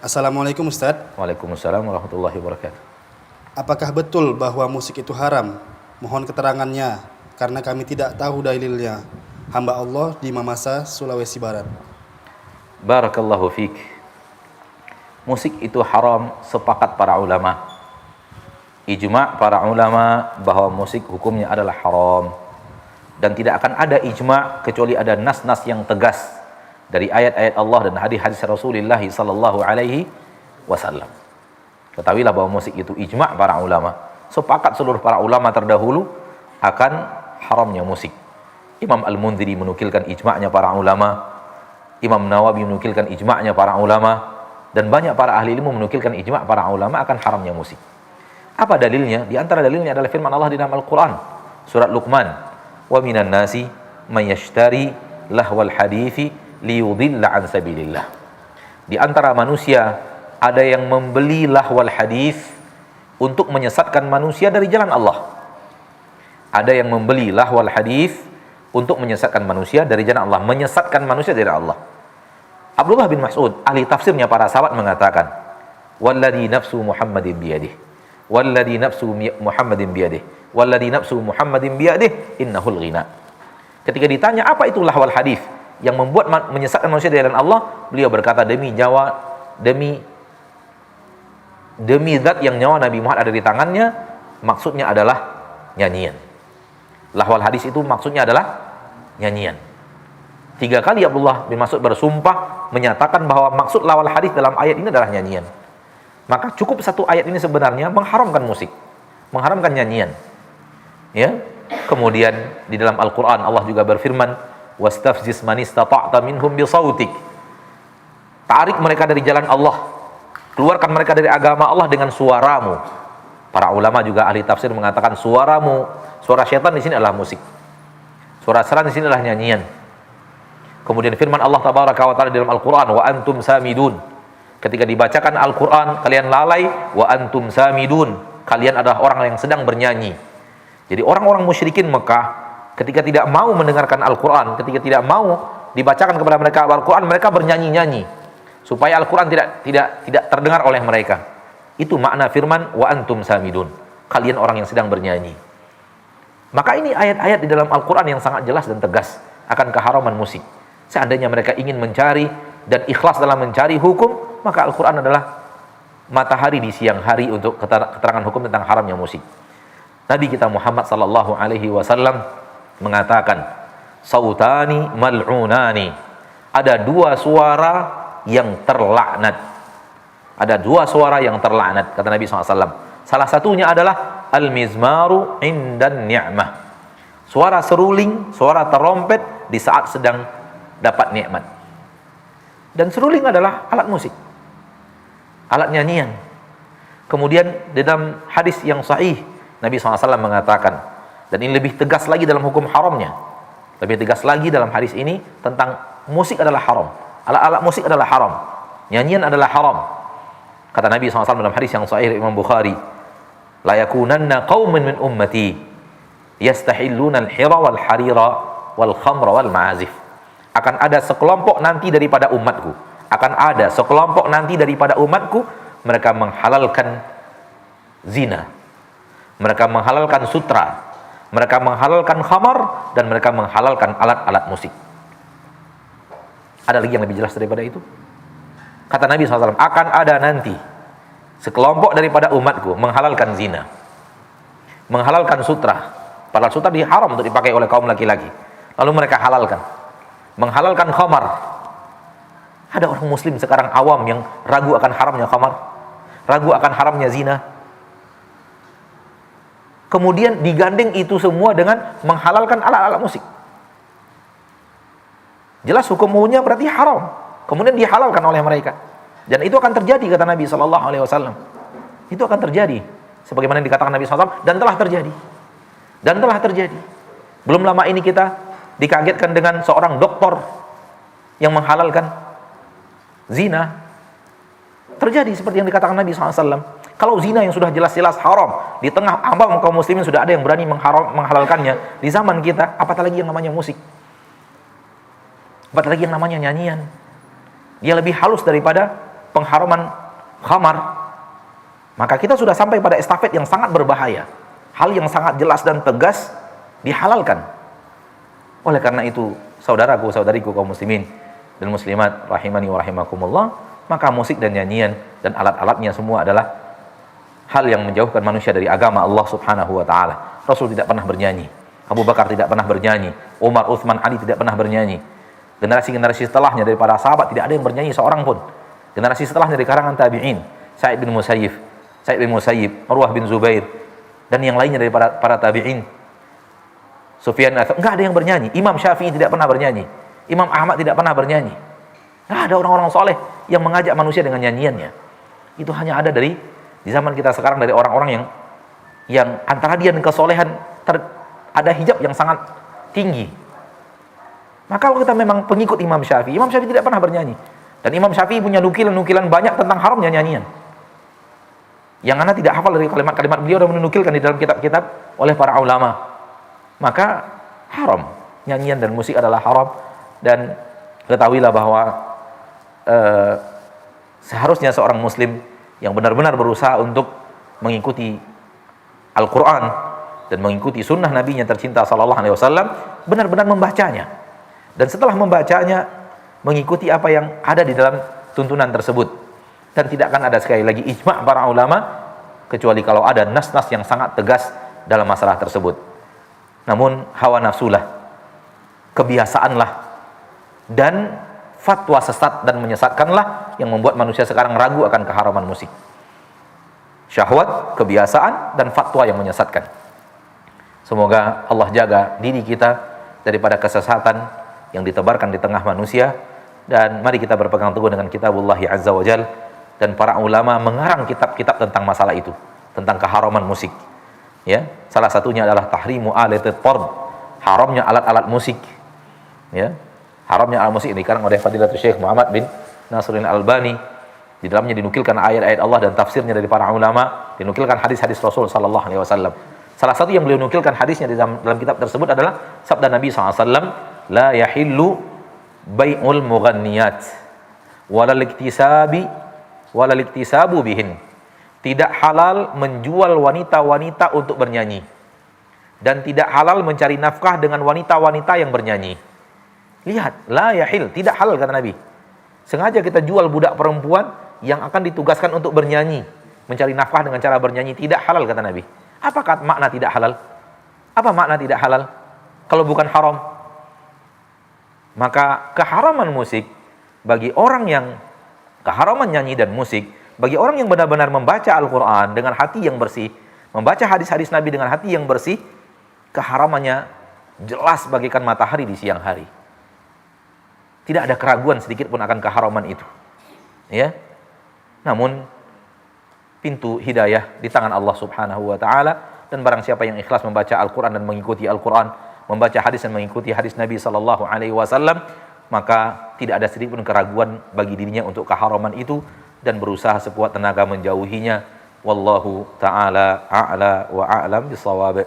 Assalamualaikum Ustadz. Waalaikumsalam warahmatullahi wabarakatuh. Apakah betul bahwa musik itu haram? Mohon keterangannya, karena kami tidak tahu dalilnya. Hamba Allah di Mamasa, Sulawesi Barat. Barakallahu fiik. Musik itu haram sepakat para ulama. Ijma' para ulama bahwa musik hukumnya adalah haram. Dan tidak akan ada ijma' kecuali ada nas-nas yang tegas dari ayat-ayat Allah dan hadis-hadis Rasulullah sallallahu alaihi wasallam. Ketahuilah bahwa musik itu ijma' para ulama. Sepakat seluruh para ulama terdahulu akan haramnya musik. Imam Al-Mundhiri menukilkan ijma'nya para ulama. Imam Nawawi menukilkan ijma'nya para ulama. Dan banyak para ahli ilmu menukilkan ijma' para ulama akan haramnya musik. Apa dalilnya? Di antara dalilnya adalah firman Allah di dalam Al-Quran. Surat Luqman. Wa minan nasi man yashtari lahwal hadithi liyudilla an sabilillah. Di antara manusia ada yang membeli lahwal hadith untuk menyesatkan manusia dari jalan Allah. Ada yang membeli lahwal hadith untuk menyesatkan manusia dari jalan Allah, menyesatkan manusia dari Allah. Abdullah bin Mas'ud, ahli tafsirnya para sahabat mengatakan, "Walladzi nafsu Muhammadin biyadihi, walladzi nafsu Muhammadin biyadihi, walladzi nafsu Muhammadin biyadihi, innahul ghina." Ketika ditanya apa itu lahwal hadith yang membuat menyesatkan manusia dari jalan Allah, beliau berkata, demi nyawa, demi zat yang nyawa Nabi Muhammad ada di tangannya, maksudnya adalah nyanyian. Lahwal hadis itu maksudnya adalah nyanyian. 3 kali Abdullah bin Mas'ud bersumpah menyatakan bahwa maksud lahwal hadis dalam ayat ini adalah nyanyian. Maka cukup satu ayat ini sebenarnya mengharamkan musik, mengharamkan nyanyian. Ya. Kemudian di dalam Al-Qur'an Allah juga berfirman, "Wastafziz man istata'ta minhum bisautik." Tarik mereka dari jalan Allah, keluarkan mereka dari agama Allah dengan suaramu. Para ulama juga ahli tafsir mengatakan suaramu, suara syaitan di sini adalah musik. Suara seran di sini adalah nyanyian. Kemudian firman Allah tabaraka wa taala di dalam Al-Qur'an, "Wa antum samidun." Ketika dibacakan Al-Qur'an, kalian lalai, wa antum samidun. Kalian adalah orang yang sedang bernyanyi. Jadi orang-orang musyrikin Mekah ketika tidak mau mendengarkan Al-Qur'an, ketika tidak mau dibacakan kepada mereka Al-Qur'an, mereka bernyanyi-nyanyi supaya Al-Qur'an tidak terdengar oleh mereka. Itu makna firman wa antum samidun. Kalian orang yang sedang bernyanyi. Maka ini ayat-ayat di dalam Al-Qur'an yang sangat jelas dan tegas akan keharaman musik. Seandainya mereka ingin mencari dan ikhlas dalam mencari hukum, maka Al-Qur'an adalah matahari di siang hari untuk keterangan hukum tentang haramnya musik. Nabi kita Muhammad sallallahu alaihi wasallam mengatakan, "Sautani mal'unani." Ada 2 suara yang terlaknat. Ada 2 suara yang terlaknat, kata Nabi SAW. Salah satunya adalah al-mizmaru indan ni'mah. Suara seruling, suara terompet di saat sedang dapat nikmat. Dan seruling adalah alat musik, alat nyanyian. Kemudian di dalam hadis yang sahih, Nabi SAW mengatakan, dan ini lebih tegas lagi dalam hukum haramnya, lebih tegas lagi dalam hadis ini tentang musik adalah haram. Alat-alat musik adalah haram, nyanyian adalah haram. Kata Nabi SAW dalam hadis yang sahih Imam Bukhari, "La yakunanna qaumun min ummati yastahilluna al-hira wal harira wal khamra wal ma'azif." Akan ada sekelompok nanti daripada umatku, akan ada sekelompok nanti daripada umatku, mereka menghalalkan zina, mereka menghalalkan sutra, mereka menghalalkan khamar, dan mereka menghalalkan alat-alat musik. Ada lagi yang lebih jelas daripada itu? Kata Nabi SAW, akan ada nanti sekelompok daripada umatku menghalalkan zina, menghalalkan sutra. Padahal sutra diharam untuk dipakai oleh kaum laki-laki, lalu mereka halalkan. Menghalalkan khamar. Ada orang muslim sekarang awam yang ragu akan haramnya khamar, ragu akan haramnya zina. Kemudian digandeng itu semua dengan menghalalkan alat-alat musik. Jelas hukumnya berarti haram. Kemudian dihalalkan oleh mereka. Dan itu akan terjadi, kata Nabi SAW. Itu akan terjadi. Sebagaimana yang dikatakan Nabi SAW, dan telah terjadi. Dan telah terjadi. Belum lama ini kita dikagetkan dengan seorang doktor yang menghalalkan zina. Terjadi seperti yang dikatakan Nabi SAW. Kalau zina yang sudah jelas-jelas haram, di tengah awam kaum muslimin sudah ada yang berani menghalalkannya. Di zaman kita, apatah lagi yang namanya musik, apatah lagi yang namanya nyanyian. Dia lebih halus daripada pengharaman khamar, maka kita sudah sampai pada estafet yang sangat berbahaya. Hal yang sangat jelas dan tegas dihalalkan. Oleh karena itu, saudaraku, saudariku kaum muslimin dan muslimat rahimani wa rahimakumullah, maka musik dan nyanyian dan alat-alatnya semua adalah hal yang menjauhkan manusia dari agama Allah Subhanahu wa taala. Rasul tidak pernah bernyanyi, Abu Bakar tidak pernah bernyanyi, Umar, Utsman, Ali tidak pernah bernyanyi. Generasi-generasi setelahnya dari para sahabat tidak ada yang bernyanyi seorang pun. Generasi setelahnya dari kalangan tabi'in, Sa'id bin Musayyib, Urwah bin Zubair, dan yang lainnya dari para tabi'in, Sufyan, enggak ada yang bernyanyi. Imam Syafi'i tidak pernah bernyanyi, Imam Ahmad tidak pernah bernyanyi. Enggak ada orang-orang soleh yang mengajak manusia dengan nyanyiannya. Itu hanya ada di zaman kita sekarang, dari orang-orang yang antara dia dan kesolehan ada hijab yang sangat tinggi. Maka kalau kita memang pengikut Imam Syafi'i tidak pernah bernyanyi. Dan Imam Syafi'i punya nukilan-nukilan banyak tentang haramnya nyanyian. Yang Anda tidak hafal dari kalimat-kalimat beliau dan menukilkan di dalam kitab-kitab oleh para ulama. Maka haram. Nyanyian dan musik adalah haram. Dan ketahuilah bahwa seharusnya seorang muslim yang benar-benar berusaha untuk mengikuti Al-Quran dan mengikuti sunnah Nabi-Nya tercinta sallallahu alaihi wasallam, benar-benar membacanya. Dan setelah membacanya, mengikuti apa yang ada di dalam tuntunan tersebut. Dan tidak akan ada, sekali lagi, ijma' para ulama, kecuali kalau ada nas-nas yang sangat tegas dalam masalah tersebut. Namun hawa nafsulah, kebiasaanlah, dan fatwa sesat dan menyesatkanlah yang membuat manusia sekarang ragu akan keharaman musik. Syahwat, kebiasaan, dan fatwa yang menyesatkan. Semoga Allah jaga diri kita daripada kesesatan yang ditebarkan di tengah manusia, dan mari kita berpegang teguh dengan kitabullah azza wa jal. Dan para ulama mengarang kitab-kitab tentang masalah itu, tentang keharaman musik. Ya, salah satunya adalah tahrimu alatit tarb, haramnya alat-alat musik. Ya, haramnya alat musik ini dikarang oleh Fadilatul Syekh Muhammad bin Nasiruddin Albani. Di dalamnya dinukilkan ayat-ayat Allah dan tafsirnya dari para ulama, dinukilkan hadis-hadis Rasul sallallahu alaihi wasallam. Salah satu yang beliau nukilkan hadisnya di dalam kitab tersebut adalah sabda Nabi sallallahu alaihi wasallam, la yahillu bai'ul mughanniyat walal iktisabu bihin. Tidak halal menjual wanita-wanita untuk bernyanyi, dan tidak halal mencari nafkah dengan wanita-wanita yang bernyanyi. Lihat, la yahil, tidak halal kata Nabi. Sengaja kita jual budak perempuan yang akan ditugaskan untuk bernyanyi, mencari nafkah dengan cara bernyanyi, tidak halal kata Nabi. Apakah makna tidak halal? Apa makna tidak halal kalau bukan haram? Maka keharaman musik bagi orang yang keharaman nyanyi dan musik bagi orang yang benar-benar membaca Al-Quran dengan hati yang bersih, membaca hadis-hadis Nabi dengan hati yang bersih, keharamannya jelas bagaikan matahari di siang hari. Tidak ada keraguan sedikit pun akan keharaman itu. Ya. Namun pintu hidayah di tangan Allah Subhanahu wa taala, dan barang siapa yang ikhlas membaca Al-Quran dan mengikuti Al-Quran, membaca hadis dan mengikuti hadis Nabi sallallahu alaihi wasallam, maka tidak ada sedikit pun keraguan bagi dirinya untuk keharaman itu, dan berusaha sekuat tenaga menjauhinya. Wallahu ta'ala a'la wa a'lam bisawab.